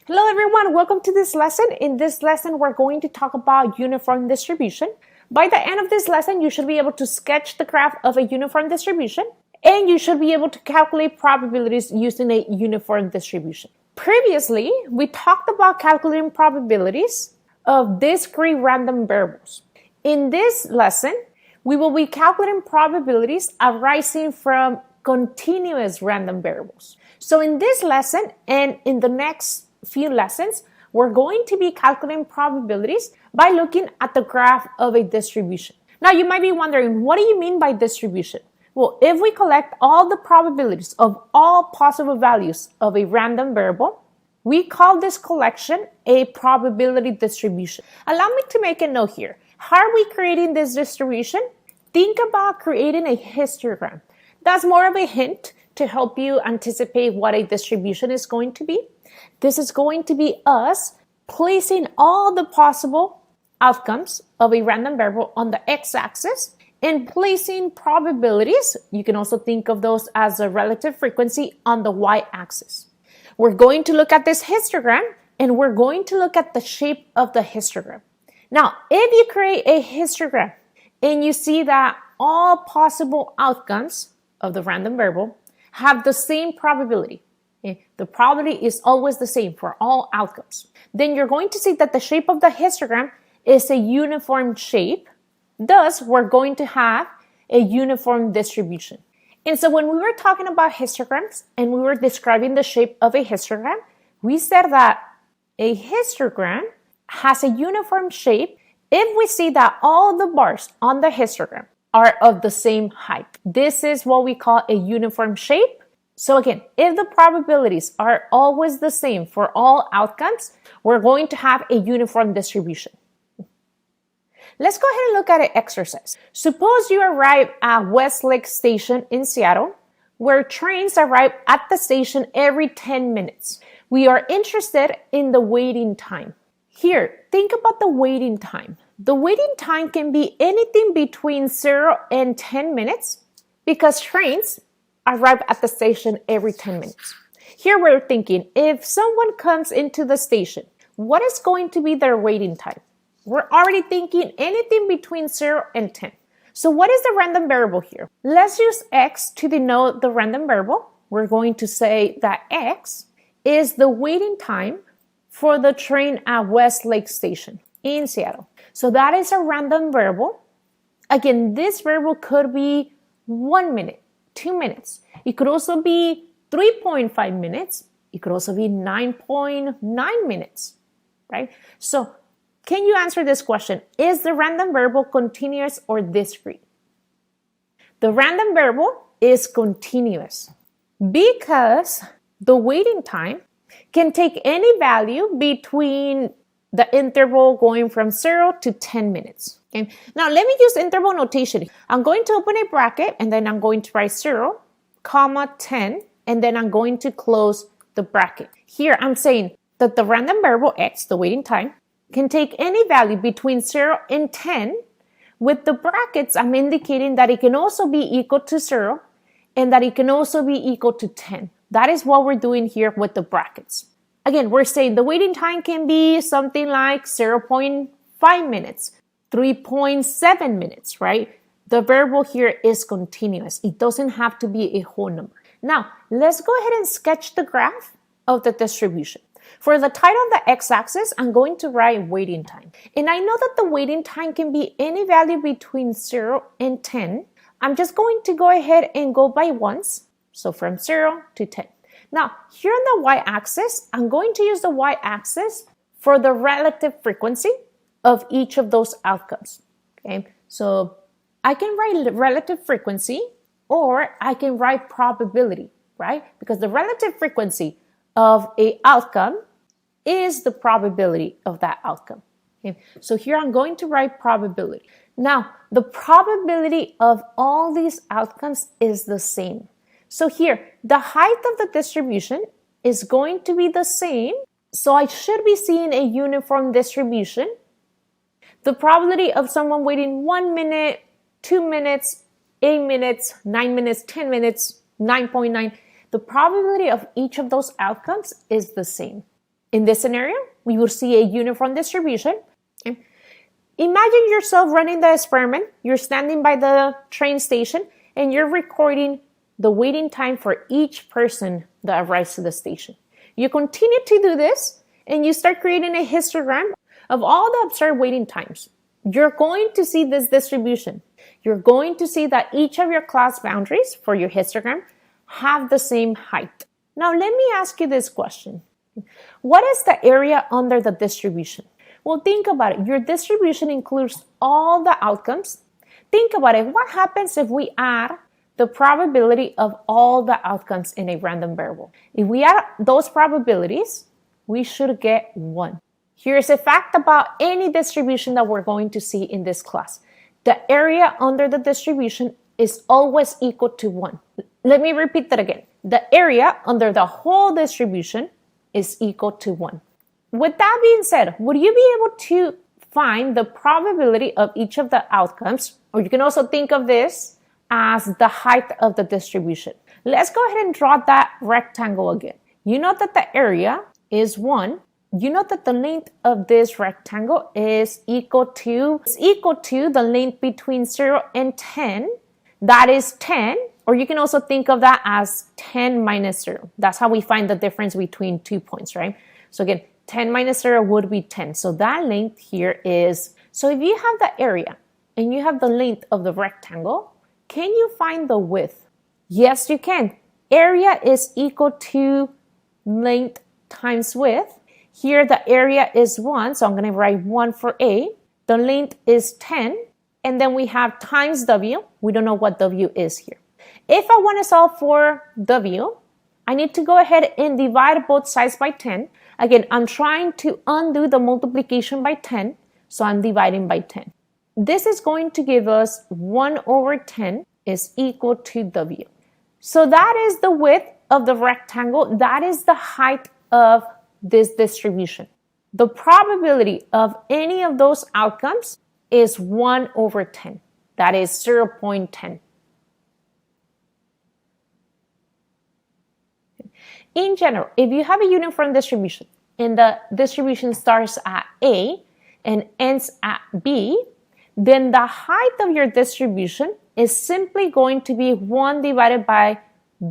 Hello everyone, welcome to this lesson. In this lesson, we're going to talk about uniform distribution. By the end of this lesson, you should be able to sketch the graph of a uniform distribution, and you should be able to calculate probabilities using a uniform distribution. Previously, we talked about calculating probabilities of discrete random variables. In this lesson, we will be calculating probabilities arising from continuous random variables. So in this lesson and in the next few lessons, we're going to be calculating probabilities by looking at the graph of a distribution. Now, you might be wondering, what do you mean by distribution? Well, if we collect all the probabilities of all possible values of a random variable, we call this collection a probability distribution. Allow me to make a note here. How are we creating this distribution? Think about creating a histogram. That's more of a hint to help you anticipate what a distribution is going to be. This is going to be us placing all the possible outcomes of a random variable on the x-axis and placing probabilities, you can also think of those as a relative frequency, on the y-axis. We're going to look at this histogram and we're going to look at the shape of the histogram. Now, if you create a histogram and you see that all possible outcomes of the random variable have the same probability, the probability is always the same for all outcomes, then you're going to see that the shape of the histogram is a uniform shape. Thus, we're going to have a uniform distribution. And so when we were talking about histograms and we were describing the shape of a histogram, we said that a histogram has a uniform shape if we see that all the bars on the histogram are of the same height. This is what we call a uniform shape. So again, if the probabilities are always the same for all outcomes, we're going to have a uniform distribution. Let's go ahead and look at an exercise. Suppose you arrive at Westlake Station in Seattle, where trains arrive at the station every 10 minutes. We are interested in the waiting time. Here, think about the waiting time. The waiting time can be anything between 0 and 10 minutes because trains arrive at the station every 10 minutes. Here we're thinking, if someone comes into the station, what is going to be their waiting time? We're already thinking anything between 0 and 10. So what is the random variable here? Let's use x to denote the random variable. We're going to say that x is the waiting time for the train at Westlake Station in Seattle. So that is a random variable. Again, this variable could be 1 minute, 2 minutes. It could also be 3.5 minutes. It could also be 9.9 minutes, right? So can you answer this question? Is the random variable continuous or discrete? The random variable is continuous because the waiting time can take any value between the interval going from 0 to 10 minutes. Okay? Now, let me use interval notation. I'm going to open a bracket and then I'm going to write 0, comma 10, and then I'm going to close the bracket. Here, I'm saying that the random variable x, the waiting time, can take any value between 0 and 10. With the brackets, I'm indicating that it can also be equal to 0 and that it can also be equal to 10. That is what we're doing here with the brackets. Again, we're saying the waiting time can be something like 0.5 minutes, 3.7 minutes, right? The variable here is continuous. It doesn't have to be a whole number. Now, let's go ahead and sketch the graph of the distribution. For the title on the x-axis, I'm going to write waiting time. And I know that the waiting time can be any value between 0 and 10. I'm just going to go ahead and go by ones. So from 0 to 10. Now, here on the y-axis, I'm going to use the y-axis for the relative frequency of each of those outcomes. Okay, so I can write relative frequency or I can write probability, right? Because the relative frequency of an outcome is the probability of that outcome. Okay, so here I'm going to write probability. Now, the probability of all these outcomes is the same. So here, the height of the distribution is going to be the same. So I should be seeing a uniform distribution. The probability of someone waiting 1 minute, 2 minutes, 8 minutes, 9 minutes, 10 minutes, 9.9, the probability of each of those outcomes is the same. In this scenario, we will see a uniform distribution. Okay. Imagine yourself running the experiment. You're standing by the train station and you're recording the waiting time for each person that arrives to the station. You continue to do this and you start creating a histogram of all the observed waiting times. You're going to see this distribution. You're going to see that each of your class boundaries for your histogram have the same height. Now, let me ask you this question. What is the area under the distribution? Well, think about it. Your distribution includes all the outcomes. Think about it. What happens if we add the probability of all the outcomes in a random variable? If we add those probabilities, we should get 1. Here's a fact about any distribution that we're going to see in this class. The area under the distribution is always equal to 1. Let me repeat that again. The area under the whole distribution is equal to 1. With that being said, would you be able to find the probability of each of the outcomes? Or you can also think of this as the height of the distribution. Let's go ahead and draw that rectangle again. You know that the area is 1. You know that the length of this rectangle is equal to the length between 0 and 10. That is 10. Or you can also think of that as 10 minus 0. That's how we find the difference between 2 points, right? So again, 10 minus 0 would be 10. So that length here is, so if you have the area and you have the length of the rectangle, can you find the width? Yes, you can. Area is equal to length times width. Here the area is 1, so I'm going to write 1 for A. The length is 10, and then we have times W. We don't know what W is here. If I want to solve for W, I need to go ahead and divide both sides by 10. Again, I'm trying to undo the multiplication by 10, so I'm dividing by 10. This is going to give us 1 over 10 is equal to W. So that is the width of the rectangle. That is the height of this distribution. The probability of any of those outcomes is 1 over 10. That is 0.10. In general, if you have a uniform distribution and the distribution starts at A and ends at B, then the height of your distribution is simply going to be 1 divided by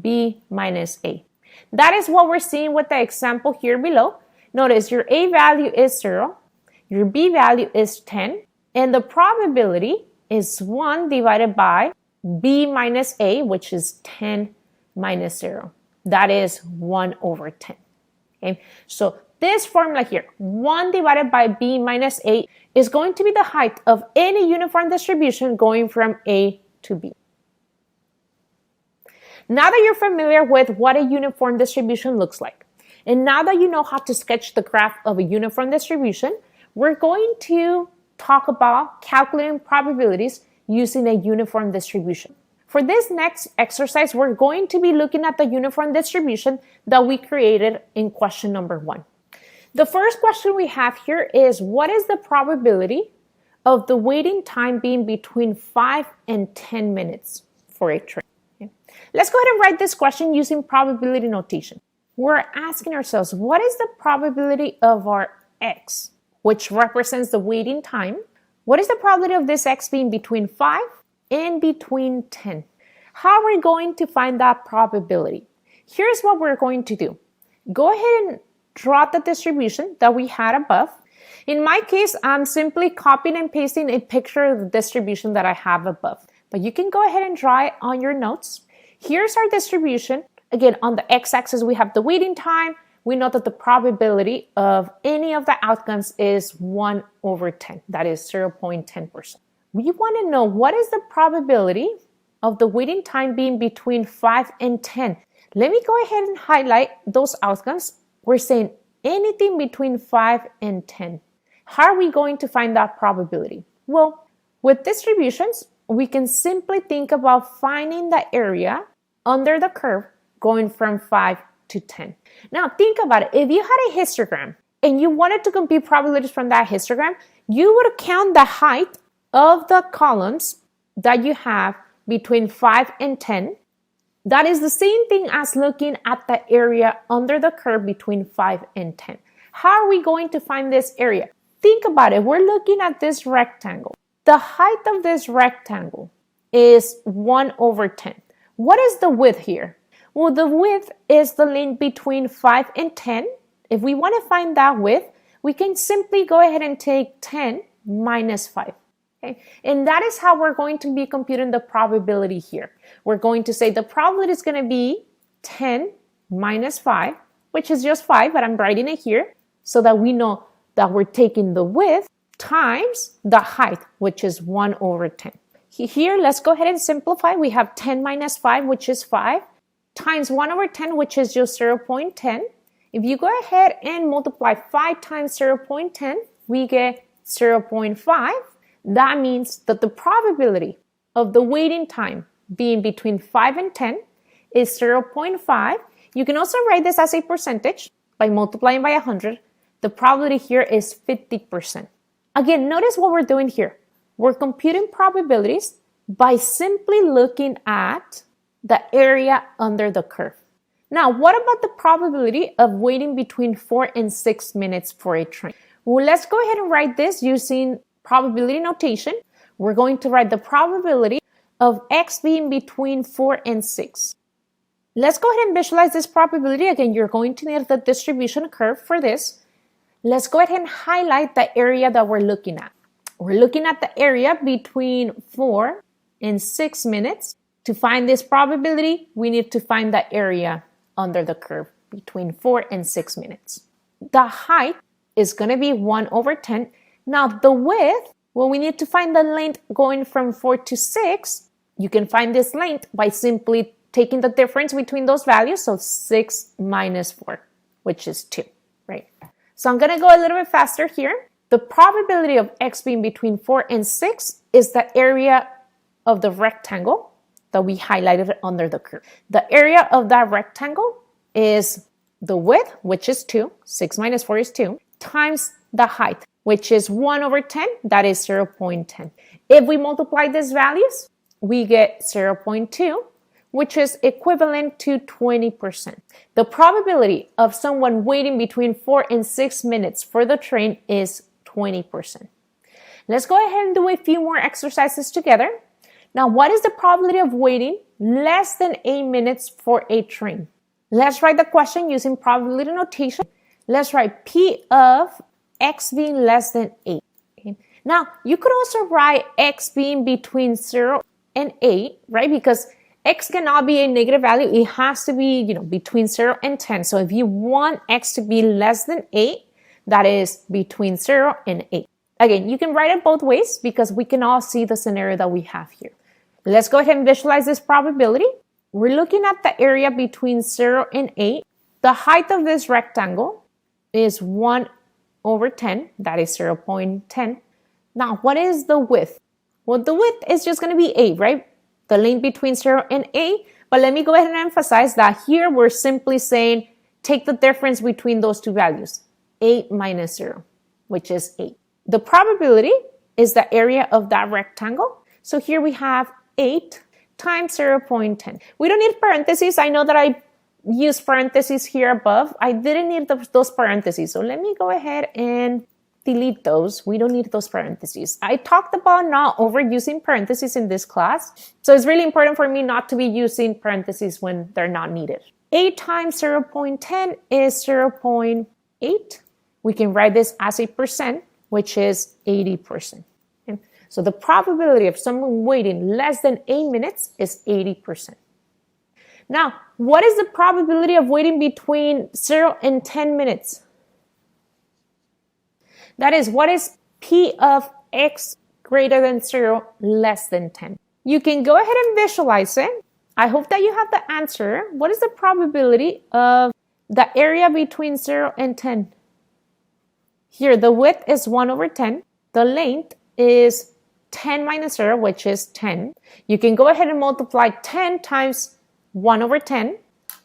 B minus A. That is what we're seeing with the example here below. Notice your A value is 0, your B value is 10, and the probability is 1 divided by B minus A, which is 10 minus 0. That is 1 over 10. Okay? So this formula here, 1 divided by B minus A, is going to be the height of any uniform distribution going from A to B. Now that you're familiar with what a uniform distribution looks like, and now that you know how to sketch the graph of a uniform distribution, we're going to talk about calculating probabilities using a uniform distribution. For this next exercise, we're going to be looking at the uniform distribution that we created in question number 1. The first question we have here is, what is the probability of the waiting time being between 5 and 10 minutes for a train? Okay. Let's go ahead and write this question using probability notation. We're asking ourselves, what is the probability of our x, which represents the waiting time? What is the probability of this x being between 5 and between 10? How are we going to find that probability? Here's what we're going to do. Go ahead and draw the distribution that we had above. In my case, I'm simply copying and pasting a picture of the distribution that I have above. But you can go ahead and draw it on your notes. Here's our distribution. Again, on the x-axis, we have the waiting time. We know that the probability of any of the outcomes is 1 over 10. That is 0.10%. We want to know what is the probability of the waiting time being between 5 and 10. Let me go ahead and highlight those outcomes. We're saying anything between 5 and 10. How are we going to find that probability? Well, with distributions, we can simply think about finding the area under the curve going from 5 to 10. Now, think about it. If you had a histogram and you wanted to compute probabilities from that histogram, you would count the height of the columns that you have between 5 and 10. That is the same thing as looking at the area under the curve between 5 and 10. How are we going to find this area? Think about it. We're looking at this rectangle. The height of this rectangle is 1 over 10. What is the width here? Well, the width is the length between 5 and 10. If we want to find that width, we can simply go ahead and take 10 minus 5. Okay? And that is how we're going to be computing the probability here. We're going to say the probability is going to be 10 minus 5, which is just 5, but I'm writing it here so that we know that we're taking the width times the height, which is 1 over 10. Here, let's go ahead and simplify. We have 10 minus 5, which is 5, times 1 over 10, which is just 0.10. If you go ahead and multiply 5 times 0.10, we get 0.5. That means that the probability of the waiting time being between 5 and 10 is 0.5. You can also write this as a percentage by multiplying by 100. The probability here is 50%. Again, notice what we're doing here. We're computing probabilities by simply looking at the area under the curve. Now, what about the probability of waiting between 4 and 6 minutes for a train? Well, let's go ahead and write this using probability notation. We're going to write the probability of x being between 4 and 6. Let's go ahead and visualize this probability. Again, you're going to need the distribution curve for this. Let's go ahead and highlight the area that we're looking at. We're looking at the area between 4 and 6 minutes. To find this probability, we need to find the area under the curve between 4 and 6 minutes. The height is going to be 1 over 10. Now, the width, well, we need to find the length going from 4 to 6. You can find this length by simply taking the difference between those values. So 6 minus 4, which is 2, right? So I'm going to go a little bit faster here. The probability of x being between 4 and 6 is the area of the rectangle that we highlighted under the curve. The area of that rectangle is the width, which is 2, 6 minus 4 is 2, times the height, which is 1 over 10, that is 0.10. If we multiply these values, we get 0.2, which is equivalent to 20%. The probability of someone waiting between 4 and 6 minutes for the train is 20%. Let's go ahead and do a few more exercises together. Now, what is the probability of waiting less than 8 minutes for a train? Let's write the question using probability notation. Let's write P of x being less than 8. Okay. Now, you could also write x being between 0 and 8, right? Because x cannot be a negative value. It has to be, between 0 and 10. So if you want x to be less than 8, that is between 0 and 8. Again, you can write it both ways because we can all see the scenario that we have here. Let's go ahead and visualize this probability. We're looking at the area between 0 and 8. The height of this rectangle is 1 over 10. That is 0.10. Now, what is the width? Well, the width is just going to be 8, right? The length between 0 and 8. But let me go ahead and emphasize that here we're simply saying take the difference between those two values. 8 minus 0, which is 8. The probability is the area of that rectangle. So here we have 8 times 0.10. We don't need parentheses. I know that I used parentheses here above. I didn't need those parentheses. So let me go ahead and delete those. We don't need those parentheses. I talked about not overusing parentheses in this class. So it's really important for me not to be using parentheses when they're not needed. 8 times 0.10 is 0.8. We can write this as a percent, which is 80%. Okay? So the probability of someone waiting less than 8 minutes is 80%. Now, what is the probability of waiting between 0 and 10 minutes? That is, what is P of x greater than 0 less than 10? You can go ahead and visualize it. I hope that you have the answer. What is the probability of the area between 0 and 10? Here, the width is 1 over 10. The length is 10 minus 0, which is 10. You can go ahead and multiply 10 times 1 over 10.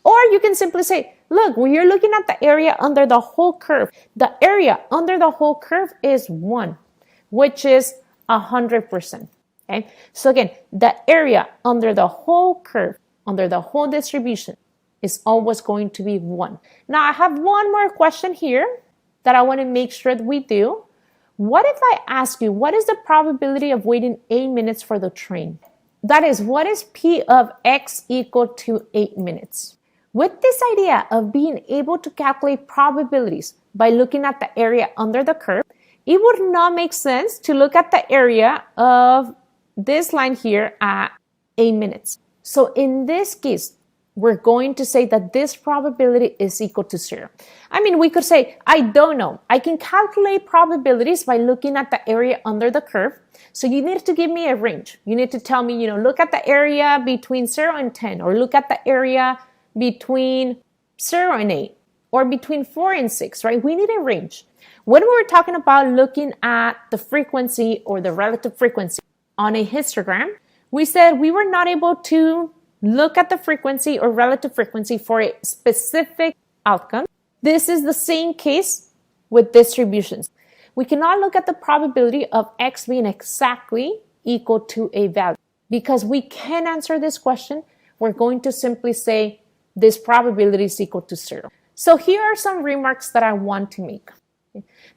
Or you can simply say, look, when you're looking at the area under the whole curve, the area under the whole curve is 1, which is 100%. Okay? So again, the area under the whole curve, under the whole distribution, is always going to be 1. Now, I have one more question here. that I want to make sure that we do. What if I ask you, what is the probability of waiting 8 minutes for the train? That is, what is P of X equal to 8 minutes? With this idea of being able to calculate probabilities by looking at the area under the curve, it would not make sense to look at the area of this line here at 8 minutes. So in this case, we're going to say that this probability is equal to 0. I mean, we could say, I don't know. I can calculate probabilities by looking at the area under the curve. So you need to give me a range. You need to tell me, look at the area between 0 and 10, or look at the area between 0 and 8, or between 4 and 6, right? We need a range. When we were talking about looking at the frequency or the relative frequency on a histogram, we said we were not able to look at the frequency or relative frequency for a specific outcome. This is the same case with distributions. We cannot look at the probability of X being exactly equal to a value. Because we can answer this question, we're going to simply say this probability is equal to 0. So here are some remarks that I want to make.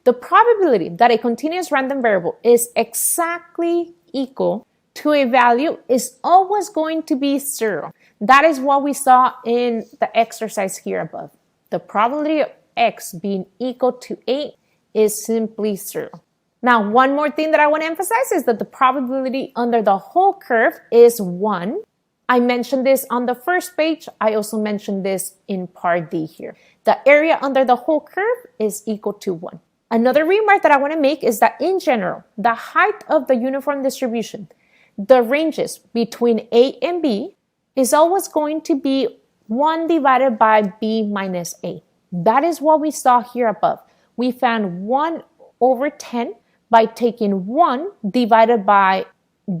The probability that a continuous random variable is exactly equal to a value is always going to be 0. That is what we saw in the exercise here above. The probability of X being equal to 8 is simply 0. Now, one more thing that I want to emphasize is that the probability under the whole curve is 1. I mentioned this on the first page. I also mentioned this in part D here. The area under the whole curve is equal to 1. Another remark that I want to make is that in general, the height of the uniform distribution, the ranges between A and B, is always going to be 1 divided by B minus A. That is what we saw here above. We found 1 over 10 by taking 1 divided by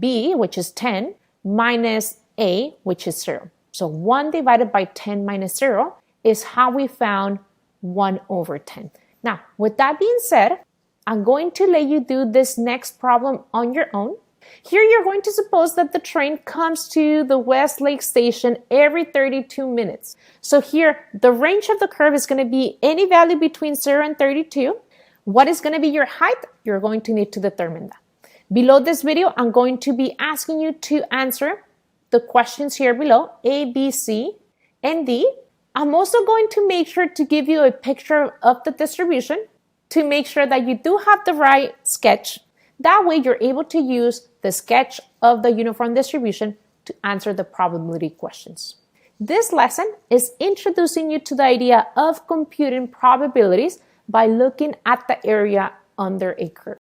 B, which is 10, minus A, which is 0. So 1 divided by 10 minus 0 is how we found 1 over 10. Now, with that being said, I'm going to let you do this next problem on your own. Here you're going to suppose that the train comes to the Westlake station every 32 minutes. So here, the range of the curve is going to be any value between 0 and 32. What is going to be your height? You're going to need to determine that. Below this video, I'm going to be asking you to answer the questions here below, A, B, C, and D. I'm also going to make sure to give you a picture of the distribution to make sure that you do have the right sketch. That way you're able to use the sketch of the uniform distribution to answer the probability questions. This lesson is introducing you to the idea of computing probabilities by looking at the area under a curve.